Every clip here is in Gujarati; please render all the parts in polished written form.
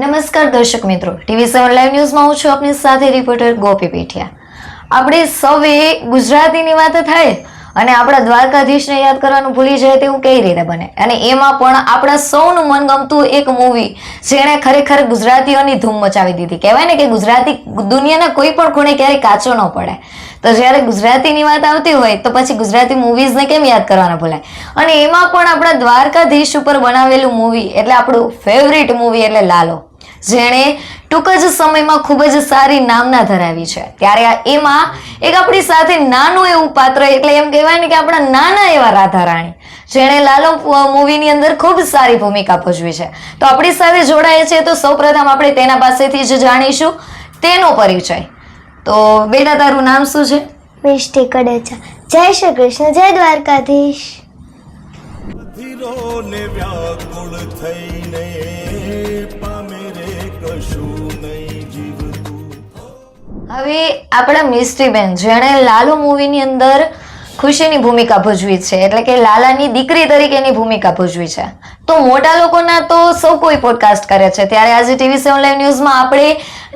નમસ્કાર દર્શક મિત્રો, TV7 લાઈવ ન્યૂઝમાં હું છું આપની સાથે રિપોર્ટર ગોપી પેઠિયા. આપણે સૌએ ગુજરાતીની વાત થાય અને આપણા દ્વારકાધીશને યાદ કરવાનું ભૂલી જાય તેવું કઈ રીતે બને? અને એમાં પણ આપણા સૌનું મનગમતું એક મૂવી જેણે ખરેખર ગુજરાતીઓની ધૂમ મચાવી દીધી. કહેવાય ને કે ગુજરાતી દુનિયાના કોઈ પણ ખૂણે ક્યારેય કાચો ન પડે. તો જ્યારે ગુજરાતીની વાત આવતી હોય તો પછી ગુજરાતી મૂવીઝને કેમ યાદ કરવાના ભૂલાય? અને એમાં પણ આપણા દ્વારકાધીશ ઉપર બનાવેલું મૂવી એટલે આપણું ફેવરિટ મૂવી એટલે લાલો, જેણે ટૂંક જ સમયમાં ખૂબ જ સારી નામના ધરાવી છે. ત્યારે એમાં એક આપણી સાથે નાનું એવું પાત્ર એટલે એમ કહેવાય ને કે આપણા નાના એવા રાધા રાણી, જેણે લાલો મૂવીની અંદર ખૂબ સારી ભૂમિકા ભજવી છે. તો આપણી સાથે જોડાય છે તો સૌપ્રથમ આપણે તેના પાસેથી જ જાણીશું તેનો પરિચય. તો બેટા, તારું નામ શું છે? મિષ્ટી કડેચા. જય શ્રી કૃષ્ણ, જય દ્વારકાધીશ. હવે આપણા મિષ્ટીબેન, જેણે લાલો મૂવીની અંદર ખુશીની ભૂમિકા ભજવી છે, એટલે કે લાલાની દીકરી તરીકેની ભૂમિકા ભજવી છે. તો મોટા લોકોના તો સૌ કોઈ પોડકાસ્ટ કરે છે, ત્યારે આજે TV7 લાઈવ ન્યૂઝમાં આપણે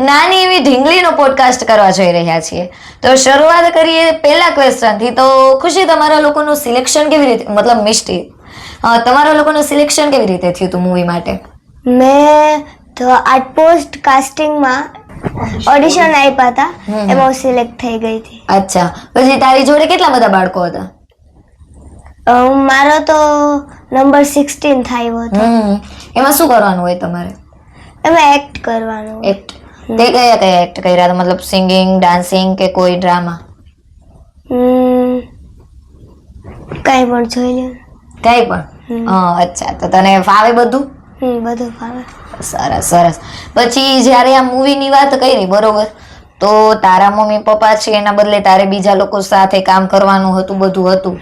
નાની એવી ઢીંગલીનો પોડકાસ્ટ કરવા જઈ રહ્યા છીએ. તો શરૂઆત કરીએ પહેલા ક્વેશ્ચનથી. તો ખુશી, તમારા લોકોનું સિલેક્શન કેવી રીતે, મતલબ મિષ્ટી, તમારા લોકોનું સિલેક્શન કેવી રીતે થયું હતું મૂવી માટે? મેં તો આર્ટ પોસ્ટ કાસ્ટિંગમાં ઓડિશન આપ્યા હતા, એમાં સિલેક્ટ થઈ ગઈ હતી. અચ્છા, પછી તારી જોડે કેટલા બધા બાળકો હતા? મારો તો નંબર 16 થયો હતો. એમાં શું કરવાનું હોય તમારે? એમાં એક્ટ કરવાનું. એક્ટ? તે કયા કયા એક્ટ કર્યા હતા? મતલબ સિંગિંગ, ડાન્સિંગ કે કોઈ ડ્રામા? કઈ પણ જોઈ લે. કઈ પણ? અચ્છા, તો તને ફાવે બધું? બધું ફાવે. સરસ સરસ. પછી જ્યારે આ મૂવીની વાત કરી, બરોબર, તો તારા મમ્મી પપ્પા છે એના બદલે તારે બીજા લોકો સાથે કામ કરવાનું હતું, બધું હતું,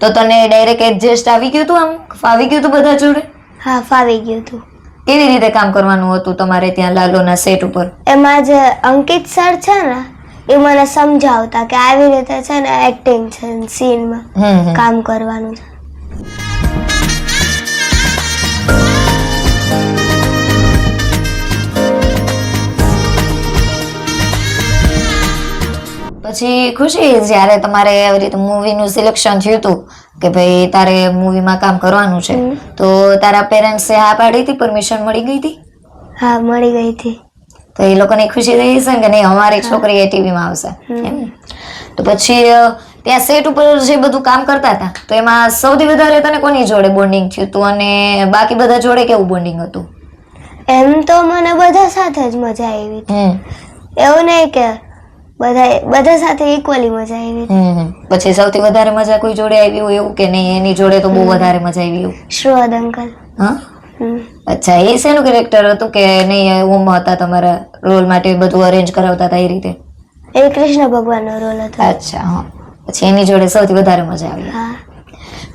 તો તને ડાયરેક્ટ એડજસ્ટ આવી ગયું હતું? આમ ફાવી ગયું હતું બધા જોડે? હા, ફાવી ગયું હતું. કેવી રીતે કામ કરવાનું હતું તમારે ત્યાં લાલોના સેટ ઉપર? એમાં જે અંકિત સર છે ને, એ મને સમજાવતા કે આવી રીતે છે ને એક્ટિંગ છે, સીનમાં કામ કરવાનું છે. પછી ખુશી, જ્યારે તમારે આવી રીતે મૂવીનું સિલેક્શન થયું હતું કે ભાઈ તારે મૂવીમાં કામ કરવાનું છે, તો તારા પેરેન્ટ્સે હા પાડી હતી? પરમિશન મળી ગઈ હતી? હા, મળી ગઈ હતી. તો એ લોકોની ખુશી થઈ હશે કે નહીં અમારી છોકરી એ ટીવીમાં આવશે એમ? તો પછી ત્યાં સેટ ઉપર જે બધું કામ કરતા હતા, તો એમાં સૌથી વધારે તને કોની જોડે બોન્ડિંગ થયું હતું અને બાકી બધા જોડે કેવું બોન્ડિંગ હતું? એમ તો મને બધા સાથે જ મજા આવી હતી. એવું નહીં કે બધા સાથે ઇક્વલી મજા આવી. પછી સૌથી વધારે મજા કોઈ જોડે આવી હોય એવું કે નહીં એની જોડે તો બહુ વધારે મજા આવી એવું? શ્રોદ અંકલ. હા, અચ્છા. એ શેનું કેરેક્ટર હતું કે નહીં ઓમ હતા તમારા રોલ માટે બધું અરેન્જ કરાવતા હતા એ રીતે? એ કૃષ્ણ ભગવાનનો રોલ હતો. અચ્છા, હા. પછી એની જોડે સૌથી વધારે મજા આવી. હા.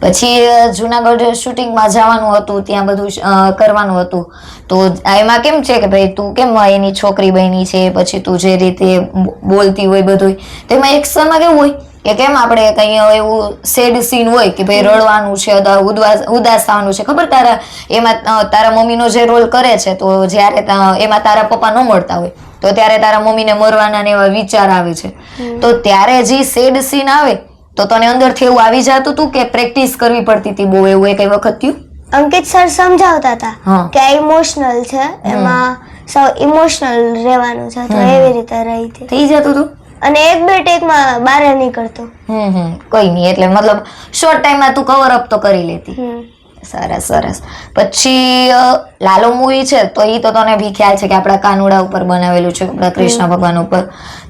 પછી જુનાગઢ શૂટિંગમાં જવાનું હતું, ત્યાં બધું કરવાનું હતું, તો એમાં કેમ છે કે ભાઈ તું કેમ એની છોકરી બની છે, પછી તું જે રીતે બોલતી હોય બધું, તો એમાં એક્શનમાં કેવું હોય કે કેમ આપણે કઈ એવું સેડ સીન હોય કે ભાઈ રડવાનું છે, ઉદાસ થવાનું છે, ખબર તારા એમાં તારા મમ્મીનો જે રોલ કરે છે, તો જ્યારે એમાં તારા પપ્પા ન મળતા હોય તો ત્યારે તારા મમ્મીને મરવાના ને એવા વિચાર આવે છે, તો ત્યારે જે સેડ સીન આવે તો તને અંદરથી એવું આવી જતું હતું કે પ્રેક્ટિસ કરવી પડતી હતી બહુ? એવું કઈ વખત થયું? અંકિત સર સમજાવતા હતા કે આ ઇમોશનલ છે, એમાં સૌ ઇમોશનલ રહેવાનું છે, તો એવી રીતે રહી હતી. થઈ જતું હતું? અને એક બે ટેકમાં બહાર નીકળતો. કોઈ નહીં, એટલે મતલબ શોર્ટ ટાઈમમાં તું કવર અપ તો કરી લેતી. સરસ સરસ. પછી લાલો મૂવી છે તો એ તો તને બી ખ્યાલ છે કે આપણા કાનુડા ઉપર બનાવેલું છે, આપણા કૃષ્ણ ભગવાન ઉપર.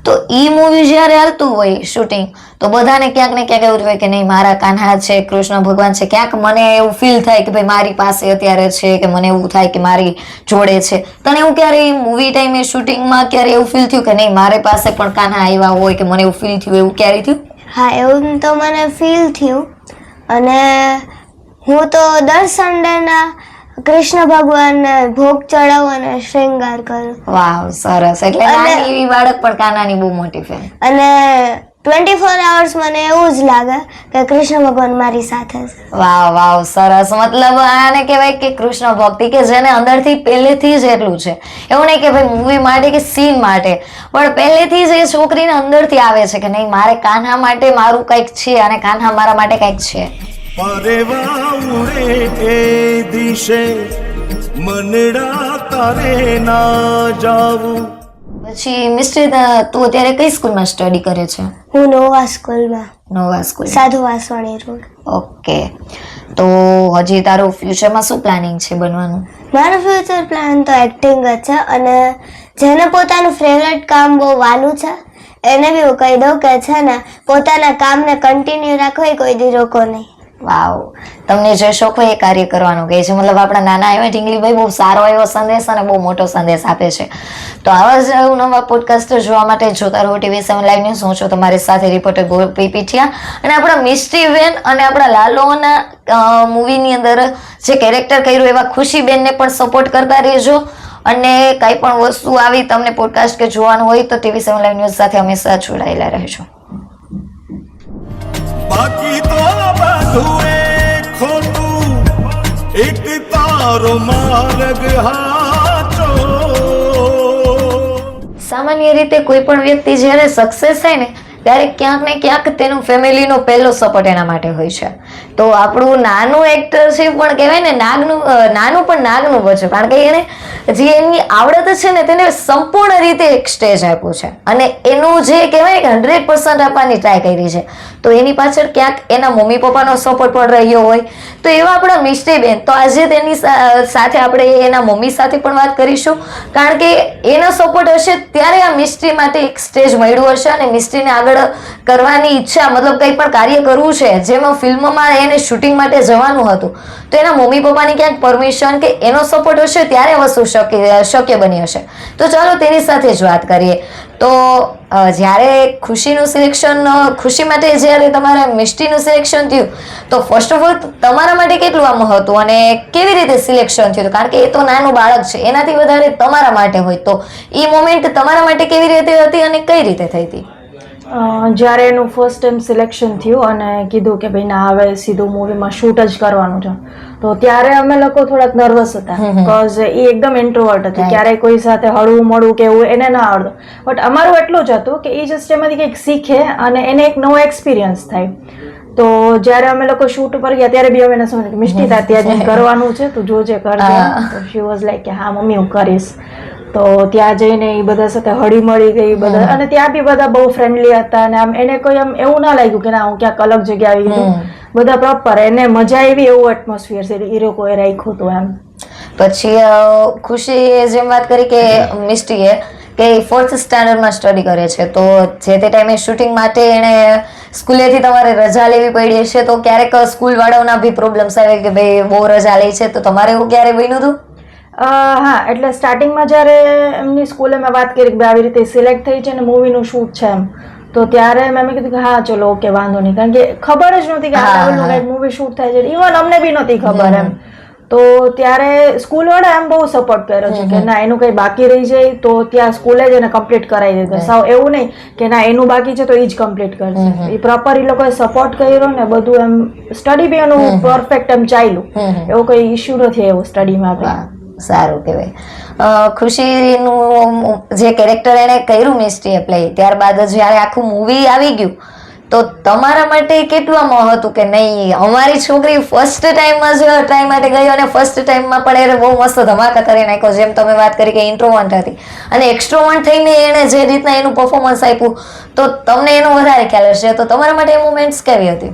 તો ઈ મૂવી જ્યારે હાલતું હોય શૂટિંગ, તો બધાને ક્યાંક ને ક્યાંક એવું હોય કે નહીં મારા કાન્હા છે, કૃષ્ણ ભગવાન છે, ક્યાંક મને એવું ફીલ થાય કે ભાઈ મારી પાસે અત્યારે છે, કે મને એવું થાય કે મારી જોડે છે. તને એવું ક્યારે મૂવી ટાઈમે શૂટિંગમાં ક્યારે એવું ફીલ થયું કે નહીં મારી પાસે પણ કાન્હા આવ્યા હોય, કે મને એવું ફીલ થયું, એવું ક્યારે થયું? હા, એવું તો મને ફીલ થયું. અને હું તો દર સન્ડેના કૃષ્ણ ભગવાનને ભોગ ચડાવું અને શૃંગાર કરું. વાવ, સરસ. એટલે નાની એવી બાળક પણ કાનાની બહુ મોટી ફેન. અને 24 hours મને એવું જ લાગે કે કૃષ્ણ ભગવાન મારી સાથે છે. વાવ વાવ, સરસ. મતલબ આને કહેવાય કે કૃષ્ણ ભક્તિ કે જેને અંદરથી પહેલેથી જ એટલું છે. એવું નહીં કે ભાઈ મૂવી માટે કે સીન માટે, પણ પહેલેથી જ એ છોકરીને અંદરથી આવે છે કે નહીં મારે કાન્હા માટે મારું કંઈક છે અને કાન્હા મારા માટે કંઈક છે. પરેવા ઉડે એ દિશે મનડા તારે ના જાવું. પછી મિસ્ટ્રી, તું અત્યારે કઈ સ્કૂલમાં સ્ટડી કરે છે? હું નોવા સ્કૂલમાં, નોવા સ્કૂલ. સાધુ વાસવાણી રોડ. ઓકે. તો હજી તારું ફ્યુચરમાં શું પ્લાનિંગ છે બનવાનું? મારો ફ્યુચર પ્લાન તો એક્ટિંગ જ છે, અને જેને પોતાનું ફેવરેટ કામ બહુ વાલું છે એને બી હું કહી દઉં કે છે ને પોતાના કામને કન્ટિન્યુ રાખો, એ કોઈ દી રોકો નહીં. વાવ, તમને જે શોખ હોય એ કાર્ય કરવાનું કહે છે. મતલબ આપણા નાના એવા ઢીંગલીભાઈ બહુ સારો એવો સંદેશ અને બહુ મોટો સંદેશ આપે છે. તો આવા જ નવા પોડકાસ્ટ જોવા માટે જોતા રહો TV7 લાઈવ ન્યૂઝ. હું છું તમારી સાથે રિપોર્ટર ગોપી પીઠિયા, અને આપણા મિસ્ટ્રીબેન અને આપણા લાલોના મૂવીની અંદર જે કેરેક્ટર કર્યું એવા ખુશીબેનને પણ સપોર્ટ કરતા રહેજો. અને કંઈ પણ વસ્તુ આવી તમને પોડકાસ્ટ કે જોવાનું હોય તો TV7 લાઈવ ન્યૂઝ સાથે હંમેશા જોડાયેલા રહેજો. બાકી તો બધું એ ખોટું, એક તારો માર્ગ હાચો. સામાન્ય રીતે કોઈ પણ વ્યક્તિ જ્યારે સક્સેસ થાય ને ત્યારે ક્યાંક ને ક્યાંક તેનું ફેમિલીનો પહેલો સપોર્ટ એના માટે હોય છે. તો આપણું નાનું એક્ટર છે પણ કહેવાય ને નાનું પણ નાગનું બચ્યું, કારણ કે એણે જે એની આવડત છે ને તેને સંપૂર્ણ રીતે એક સ્ટેજ આપ્યું છે અને એનું જે કહેવાય કે 100% આપવાની ટ્રાય કરી છે. તો એની પાછળ ક્યાંક એના મમ્મી પપ્પાનો સપોર્ટ પણ રહ્યો હોય. તો એવા આપણા મિસ્ટ્રીબેન, તો આજે તેની સાથે આપણે એના મમ્મી સાથે પણ વાત કરીશું, કારણ કે એનો સપોર્ટ હશે ત્યારે આ મિસ્ટ્રી માટે એક સ્ટેજ મળ્યું હશે અને મિસ્ટ્રીને આગળ કરવાની ઈચ્છા, મતલબ કંઈ પણ કાર્ય કરવું છે જેમાં ફિલ્મમાં એને શૂટિંગ માટે જવાનું હતું, તો એના મમ્મી પપ્પાની ક્યાંક પરમિશન કે એનો સપોર્ટ હશે ત્યારે વસ્તુ શક્ય બની હશે. તો ચાલો તેની સાથે જ વાત કરીએ. તો જ્યારે ખુશીનું સિલેક્શન, ખુશી માટે જ્યારે તમારે મિસ્ટ્રીનું સિલેક્શન થયું તો ફર્સ્ટ ઓફ ઓલ તમારા માટે કેટલું આમ હતું અને કેવી રીતે સિલેક્શન થયું? કારણ કે એ તો નાનું બાળક છે, એનાથી વધારે તમારા માટે હોય, તો એ મોમેન્ટ તમારા માટે કેવી રીતે હતી અને કઈ રીતે થઈ હતી? જ્યારે એનું ફર્સ્ટ ટાઈમ સિલેક્શન થયું અને કીધું કે ભાઈ ના હવે સીધું મૂવીમાં શૂટ જ કરવાનું છે, તો ત્યારે અમે લોકો થોડાક નર્વસ હતા, બીકોઝ એ એકદમ ઇન્ટ્રોવર્ટ હતી, ક્યારેય કોઈ સાથે હળવું મળવું કે એવું એને ના આવડતું. બટ અમારું એટલું જ હતું કે એ જસ્ટ એમાંથી કંઈક શીખે અને એને એક નવો એક્સપિરિયન્સ થાય. તો જ્યારે અમે લોકો શૂટ ઉપર ગયા ત્યારે બી અમે એને સમજ મિસ્ટી ત્યાં જઈને કરવાનું છે, તું જોજે કરજે. તો શી વોઝ લાઈક કે હા મમ્મી હું કરીશ. તો ત્યાં જઈને એ બધા સાથે હળી મળી ગઈ બધા, અને ત્યાં બી બધા બહુ ફ્રેન્ડલી હતા અને આમ એને કોઈ આમ એવું ના લાગ્યું કે ના હું ક્યાંક અલગ જગ્યાએ આવી ગયું. બધા પ્રોપર, એને મજા આવી એવું એટમોસ્ફિયર છે એ લોકોએ રાખ્યું હતું એમ. પછી ખુશીએ જેમ વાત કરી કે મિસ્ટીએ કે 4th સ્ટાન્ડર્ડમાં સ્ટડી કરે છે, તો જે તે ટાઈમે શૂટિંગ માટે એણે સ્કૂલેથી તમારે રજા લેવી પડી હશે, તો ક્યારેક સ્કૂલ વાળાઓના બી પ્રોબ્લેમ્સ આવે કે ભાઈ બહુ રજા લે છે, તો તમારે એવું ક્યારે બન્યું હતું? હા, એટલે સ્ટાર્ટિંગમાં જ્યારે એમની સ્કૂલે મેં વાત કરી કે આવી રીતે સિલેક્ટ થઈ છે ને મૂવીનું શૂટ છે એમ, તો ત્યારે મેં કીધું કે હા ચલો ઓકે વાંધો નહીં, કારણ કે ખબર જ નહોતી કે આ લેવલનું કંઈક મૂવી શૂટ થાય છે, ઇવન અમને બી નહોતી ખબર એમ. તો ત્યારે સ્કૂલવાળા એમ બહુ સપોર્ટ કર્યો છે કે ના એનું કંઈ બાકી રહી જાય તો ત્યાં સ્કૂલે જ એને કમ્પ્લીટ કરાવી દીધું. સાવ એવું નહીં કે ના એનું બાકી છે તો એ જ કમ્પ્લીટ કરશે, એ પ્રોપર એ લોકોએ સપોર્ટ કર્યો ને બધું એમ. સ્ટડી બી એનું પરફેક્ટ એમ ચાલ્યું, એવો કોઈ ઇશ્યુ નથી એવો સ્ટડીમાં બી. સારું કહેવાય. ખુશીનું જે કેરેક્ટર એને કર્યું મિસ્ટ્રીએ પ્લે, ત્યારબાદ જ્યારે આખું મૂવી આવી ગયું તો તમારા માટે કેટલું આમ હતું કે નહીં અમારી છોકરી ફર્સ્ટ ટાઈમમાં જ ટ્રાય માટે ગઈ અને ફર્સ્ટ ટાઈમમાં પણ એને બહુ મસ્ત ધમાકા કરી નાખ્યો, જેમ તમે વાત કરી કે ઇન્ટ્રોવર્ટ હતી અને એક્સ્ટ્રોવર્ટ થઈને એણે જે રીતના એનું પરફોર્મન્સ આપ્યું તો તમને એનો વધારે ખ્યાલ હશે, તો તમારા માટે એ મુમેન્ટ્સ કેવી હતી?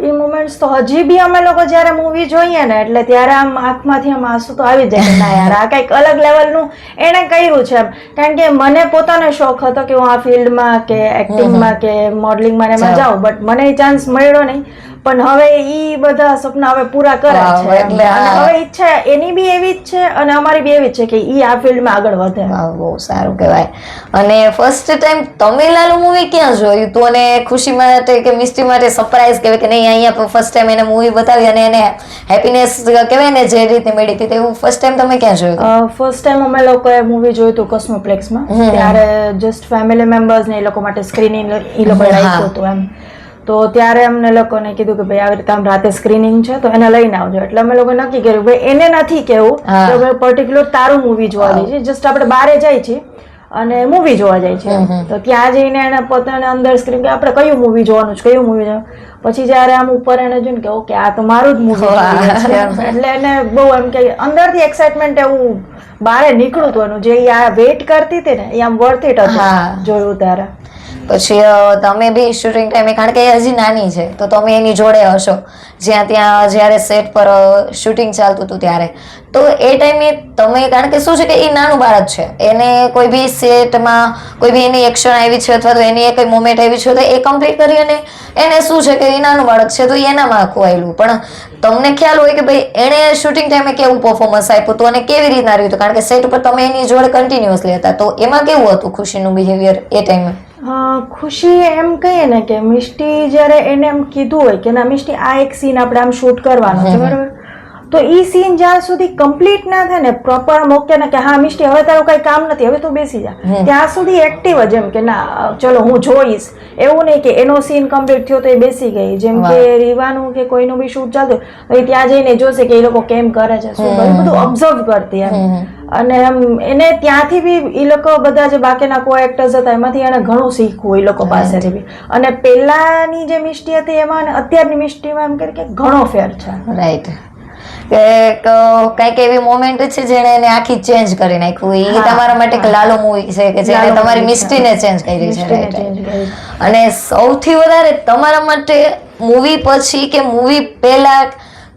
એ મુમેન્ટ્સ તો હજી બી અમે લોકો જ્યારે મૂવી જોઈએ ને એટલે ત્યારે આમ આંખમાંથી આમ આંસુ તો આવી જાય કે ના યાર આ કંઈક અલગ લેવલનું એણે કર્યું છે એમ. કારણ કે મને પોતાનો શોખ હતો કે હું આ ફિલ્ડમાં કે એક્ટિંગમાં કે મોડલિંગમાં એમાં જાઉં, બટ મને એ ચાન્સ મળ્યો નહીં. પણ હવે ઈ બધા સપના હવે પૂરા કરે વાહ, છે એટલે અને હા. હવે ઈચ્છા એની બી એવી જ છે અને અમારી બી એવી જ છે કે ઈ આ ફિલ્ડમાં આગળ વધે. વાહ, બહુ સારું કહેવાય. અને ફર્સ્ટ ટાઈમ તમે લાલુ મૂવી ક્યાં જોયું તું અને ખુશી માટે કે મિસ્ટી માટે સરપ્રાઈઝ કહેવાય કે નહીં અહીંયા ફર્સ્ટ ટાઈમ એને મૂવી બતાવી અને એને હેપીનેસ કહેવાય ને જે રીતે મળી હતી તેવું ફર્સ્ટ ટાઈમ તમે ક્યાં જોયું? ફર્સ્ટ ટાઈમ અમે લોકોએ મૂવી જોયું હતું કોસ્મોપ્લેક્સમાં. ત્યારે જસ્ટ ફેમિલી મેમ્બર્સ ને એ લોકો માટે સ્ક્રીનિંગ એ લોકો રાખ્યું હતું એમ. તો ત્યારે અમને લોકોને કીધું કે ભાઈ આવી રીતે આમ રાતે સ્ક્રીનિંગ છે તો એને લઈને આવજો. એટલે અમે લોકો નક્કી કર્યું ભાઈ એને નથી કેવું હા. કે ભાઈ પર્ટિક્યુલર તારું મૂવી જોવા જઈએ છીએ. જસ્ટ આપણે બહારે જાય છીએ અને મૂવી જોવા જાય છે. તો ત્યાં જઈને એને પોતાને અંદર સ્ક્રીન કે આપણે કયું મૂવી જોવાનું છે, કયું મૂવી જોવાનું. પછી જયારે આમ ઉપર એને જોયું કે ઓકે આ તો મારું જ મૂવી છે એટલે એને બહુ એમ કે અંદરથી એક્સાઇટમેન્ટ એવું બહાર નીકળ્યું હતું એનું જે આ વેઇટ કરતી હતી ને એ આમ વર્થ ઇટ હતું હા. જોયું ત્યારે. પછી તમે બી શૂટિંગ ટાઈમે કારણ કે એ હજી નાની છે તો તમે એની જોડે હશો ત્યાં જ્યારે સેટ પર શૂટિંગ ચાલતું હતું ત્યારે તો એ ટાઈમે તમે કારણ કે શું છે કે એ નાનું બાળક છે એને કોઈ બી સેટમાં કોઈ બી એની એક્શન આવી છે અથવા તો એની કઈ મોમેન્ટ આવી છે તો એ કમ્પ્લીટ કરી અને એને શું છે કે એ નાનું બાળક છે તો એનામાં આખું આવેલું પણ તમને ખ્યાલ હોય કે ભાઈ એણે શૂટિંગ ટાઈમે કેવું પરફોર્મન્સ આપ્યું હતું અને કેવી રીતના રહ્યું હતું કારણ કે સેટ ઉપર તમે એની જોડે કન્ટિન્યુઅસલી હતા તો એમાં કેવું હતું ખુશીનું બિહેવિયર એ ટાઈમે? ખુશી એમ કહીએ ને કે મિષ્ટી જ્યારે એને એમ કીધું હોય કે ના મિષ્ટી આ એક સીન આપણે આમ શૂટ કરવાનો છે બરાબર તો ઈ સીન જ્યાં સુધી કમ્પ્લીટ ના થાય ને પ્રોપર મોકે ને કે હા મિષ્ટી હવે તારું કઈ કામ નથી હવે તું બેસી જા ત્યાં સુધી એક્ટિવ જ એમ કે ના ચલો હું જોઈશ એવું નહીં કે એનો સીન કમ્પ્લીટ થયો તો એ બેસી ગઈ જેમ કે રીવાનું કે કોઈનું બી શૂટ ચાલતું તો એ ત્યાં જઈને જોશે કે એ લોકો કેમ કરે છે શું કરે બધું ઓબ્ઝર્વ કરતી એમ અને એમ એને ત્યાંથી બી એ લોકો બધા જે બાકીના કો એક્ટર્સ હતા એમાંથી એને ઘણું શીખવું એ લોકો પાસેથી બી અને પહેલાની જે મિષ્ટી હતી એમાં અને અત્યારની મિષ્ટીમાં એમ કે ઘણો ફેર છે. રાઈટ કે કઈક એવી મોમેન્ટ છે જેને એને આખી ચેન્જ કરી નાખ્યું એ તમારા માટે એક લાલો મૂવી છે કે જેને તમારી મિસ્ટીને ચેન્જ કરી છે. રાઈટ. અને સૌથી વધારે તમારા માટે મૂવી પછી કે મૂવી પહેલા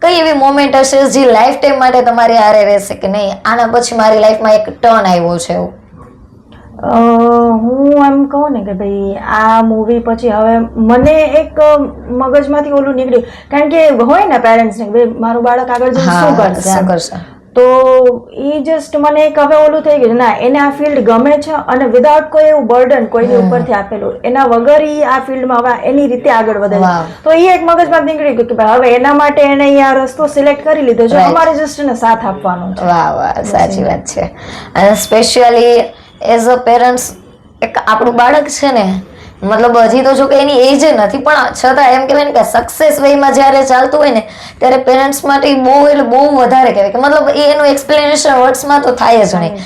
કઈ એવી મોમેન્ટ હશે જે લાઈફ ટાઈમ માટે તમારી હારે રહેશે કે નહીં આના પછી મારી લાઈફમાં એક ટર્ન આવ્યો છે એવું? હું એમ કહું ને કે ભાઈ આ મૂવી પછી હવે મને એક મગજમાંથી ઓલું નીકળ્યું કારણ કે હોય ને પેરેન્ટ્સ ને ભાઈ મારું બાળક આગળ જઈને શું કરશે તો એ જસ્ટ મને એક હવે ઓલું થઈ ગયું ના એને આ ફિલ્ડ ગમે છે અને વિધાઉટ કોઈ એવું બર્ડન કોઈની ઉપરથી આપેલું એના વગર એ આ ફિલ્ડમાં હવે એની રીતે આગળ વધે તો એ એક મગજમાં નીકળી ગયું કે ભાઈ હવે એના માટે એને આ રસ્તો સિલેક્ટ કરી લીધો છે અમારે જસ્ટ એને સાથ આપવાનો છે. વાહ વાહ સાચી વાત છે. અને સ્પેશિયલી એઝ અ પેરેન્ટ્સ એક આપણું બાળક છે ને મતલબ હજી તો જો કે એની એજ નથી પણ છતાં એમ કહેવાય ને કે સક્સેસ વેમાં જ્યારે ચાલતું હોય ને ત્યારે પેરેન્ટ્સ માટે બહુ એટલે બહુ વધારે કહેવાય કે મતલબ એનું એક્સપ્લેનેશન વર્ડ્સમાં તો થાય જ નહીં.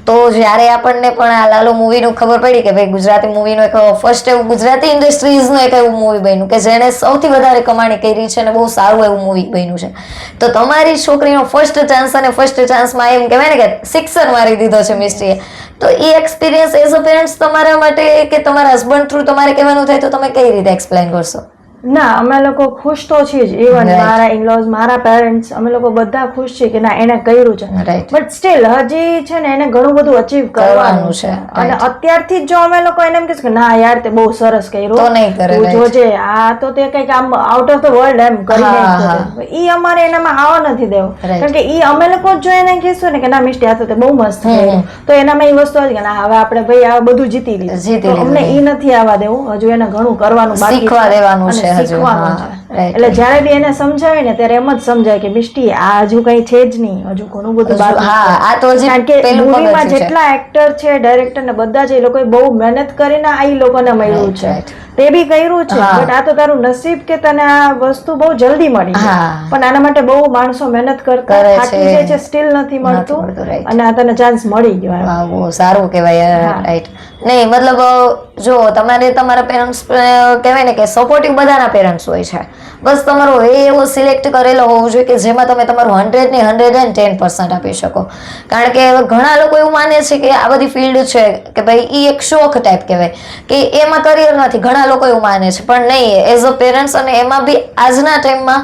તો જ્યારે આપણને પણ આ લાલો મૂવીનું ખબર પડી કે ભાઈ ગુજરાતી મૂવીનું એક ફર્સ્ટ એવું ગુજરાતી ઇન્ડસ્ટ્રીઝનું એક એવું મૂવી બન્યું કે જેણે સૌથી વધારે કમાણી કરી છે અને બહુ સારું એવું મૂવી બન્યું છે તો તમારી છોકરીનો ફર્સ્ટ ચાન્સ અને ફર્સ્ટ ચાન્સમાં એમ કહેવાય ને કે સિક્સર મારી દીધો છે મિસ્ટ્રીએ તો એ એક્સપિરિયન્સ એઝ અ પેરેન્ટ્સ તમારા માટે કે તમારા હસબન્ડ થ્રુ તમારે કહેવાનું થાય તો તમે કઈ રીતે એક્સપ્લેન કરશો? ના અમે લોકો ખુશ તો છીએ જ ઇવન મારા ઇનલોઝ મારા પેરેન્ટ્સ અમે લોકો બધા ખુશ છીએ કે ના એને કર્યું છે બટ સ્ટીલ હજી છે ને એને ઘણું બધું અચીવ કરવાનું છે અને અત્યારથી જ જો અમે લોકો એને એમ કહીશું કે ના યાર તે બહુ સરસ કર્યું તું જોજે આ તો તે કંઈક આમ આઉટ ઓફ ધ વર્લ્ડ એમ કરી નાખ્યું ઈ અમારે એનામાં આવવા નથી દેવું કારણ કે ઈ અમે લોકો જો એને કહીશું ને કે ના મિષ્ટી આ તો તે બહુ મસ્ત કર્યું તો એનામાં એ વસ્તુ હતી કે ના હવે આપણે ભાઈ આ બધું જીતી લીધું અમને ઈ નથી આવવા દેવું હજુ એને ઘણું કરવાનું બાકી શીખવા દેવાનું છે શીખવાનું છે એટલે જ્યારે બી એને સમજાવે ને ત્યારે એમ જ સમજાય કે મિષ્ટી આ હજુ કઈ છે જ નહીં હજુ ઘણું બધું કારણ કે મૂવીમાં જેટલા એક્ટર છે ડાયરેક્ટર ને બધા છે એ લોકોએ બહુ મહેનત કરીને આ લોકોને મળ્યું છે તે બી કર્યું છે બટ આ તો તારું નસીબ કે તને આ વસ્તુ બહુ જલ્દી મળી પણ આના માટે બહુ માણસો મહેનત કરતા થાકી જાય છે સ્ટીલ નથી મળતું અને આ તને ચાન્સ મળી ગયો બહુ સારું કહેવાય. રાઈટ. નહીં મતલબ જો તમારે તમારા પેરેન્ટ્સ કહેવાય ને કે સપોર્ટિવ બધાના પેરેન્ટ્સ હોય છે બસ તમારો વે એવો સિલેક્ટ કરેલો હોવો જોઈએ કે જેમાં તમે તમારું 100 ની 110% આપી શકો કારણ કે ઘણા લોકો એવું માને છે કે આ બધી ફિલ્ડ છે કે ભાઈ એ એક શોખ ટાઈપ કહેવાય કે એમાં કરિયર નથી ઘણા લોકો એવું માને છે પણ નહીં એઝ અ પેરેન્ટ્સ અને એમાં બી આજના ટાઈમમાં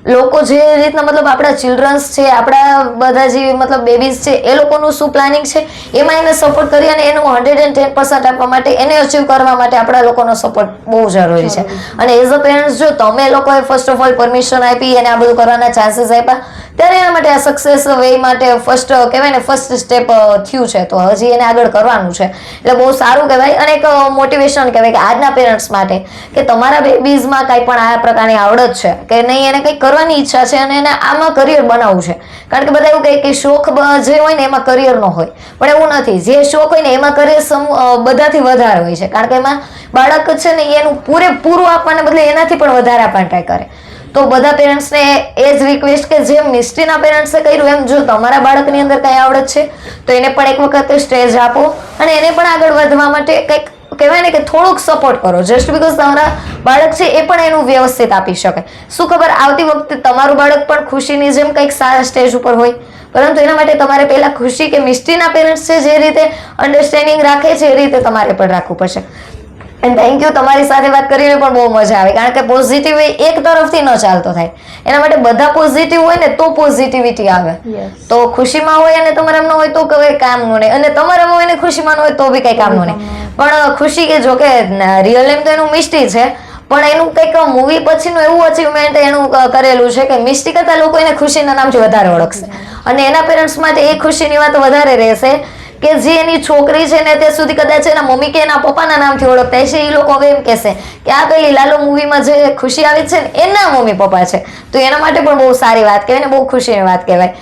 લોકો જે રીતના મતલબ આપણા ચિલ્ડ્રન્સ છે, આપણા બધા જે મતલબ બેબીઝ છે, એ લોકોનું શું પ્લાનિંગ છે એમાં એને સપોર્ટ કરી અને એનું 110% આપવા માટે, એને અચીવ કરવા માટે આપણા લોકોનો સપોર્ટ બહુ જરૂરી છે. અને એઝ અ પેરેન્ટ્સ જો તમે લોકોએ ફર્સ્ટ ઓફ ઓલ પરમિશન આપી અને આ બધું કરવાના ચાન્સીસ આપ્યા, ત્યારે એના માટે આ સક્સેસ વે માટે ફર્સ્ટ સ્ટેપ થયું છે. તો હજી એને આગળ કરવાનું છે, એટલે બહુ સારું કહેવાય અને એક મોટિવેશન કહેવાય કે આજના પેરેન્ટ્સ માટે કે તમારા બેબીઝમાં કાંઈ પણ આ પ્રકારની આવડત છે કે નહીં, એને કંઈક કરવાની ઈચ્છા છે અને એને આમાં કરિયર બનાવવું છે. કારણ કે બધા એવું કહે કે શોખ જે હોય ને એમાં કરિયર ન હોય, પણ એવું નથી. જે શોખ હોય ને એમાં કરિયર બધાથી વધારે હોય છે. કારણ કે એમાં બાળક છે ને એનું પૂરેપૂરું આપવાને બદલે એનાથી પણ વધારે આપવાની ટ્રાય કરે. તો બધા પેરેન્ટ્સને એ જ રિક્વેસ્ટ કે જેમ મિસ્ટીના પેરેન્ટ્સે કર્યું એમ જો તમારા બાળકની અંદર કાંઈ આવડત છે તો એને પણ એક વખત સ્ટેજ આપો અને એને પણ આગળ વધવા માટે કંઈક કહેવાય ને કે થોડુંક સપોર્ટ કરો. જસ્ટ બીકોઝ તમારા બાળક છે એ પણ એનું વ્યવસ્થિત આપી શકે. શું ખબર આવતી વખતે તમારું બાળક પણ ખુશીની જેમ કંઈક સારા સ્ટેજ ઉપર હોય, પરંતુ એના માટે તમારે પહેલા ખુશી કે મિસ્ટીના પેરેન્ટ્સ છે જે રીતે અન્ડરસ્ટેન્ડિંગ રાખે છે એ રીતે તમારે પણ રાખવું પડશે. એન્ડ થેન્ક યુ, તમારી સાથે વાત કરીને પણ બહુ મજા આવી. કારણ કે પોઝિટિવ એક તરફથી ન ચાલતો થાય, એના માટે બધા પોઝિટિવ હોય ને તો પોઝિટિવિટી આવે. તો ખુશીમાં હોય અને તમારામાં ન હોય તો કઈ કામનું નહીં, અને તમારામાં હોય ને ખુશીમાં ન હોય તો બી કઈ કામનું નહીં. પણ ખુશી કે જો કે રિયલ એમ તો એનું મિસ્ટી છે, પણ એનું કંઈક મૂવી પછીનું એવું અચીવમેન્ટ એનું કરેલું છે કે મિસ્ટી કરતાં લોકો એને ખુશીના નામથી વધારે ઓળખશે અને એના પેરેન્ટ્સ માટે એ ખુશીની વાત વધારે રહેશે કે જે એની છોકરી છે ને ત્યાં સુધી કદાચ એના મમ્મી કે એના પપ્પાના નામથી ઓળખતા હશે, એ લોકો હવે એમ કહેશે કે આ પેલી લાલો મૂવીમાં જે ખુશી આવી છે ને એના મમ્મી પપ્પા છે. તો એના માટે પણ બહુ સારી વાત કહેવાય ને બહુ ખુશીની વાત કહેવાય.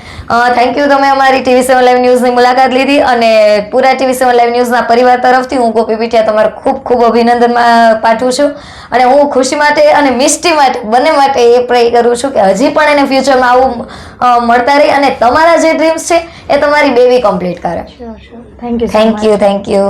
થેન્ક યુ, તમે અમારી TV7 લાઈવ ન્યૂઝની મુલાકાત લીધી અને પૂરા TV7 લાઈવ ન્યૂઝના પરિવાર તરફથી હું ગોપી પીઠિયા તમારે ખૂબ ખૂબ અભિનંદન પાઠવું છું. અને હું ખુશી માટે અને મિસ્ટી માટે બંને માટે એ પ્રે કરું છું કે હજી પણ એને ફ્યુચરમાં આવું મળતા રહી અને તમારા જે ડ્રીમ્સ છે એ તમારી બેબી કમ્પ્લીટ કરે. Thank you. Thank you.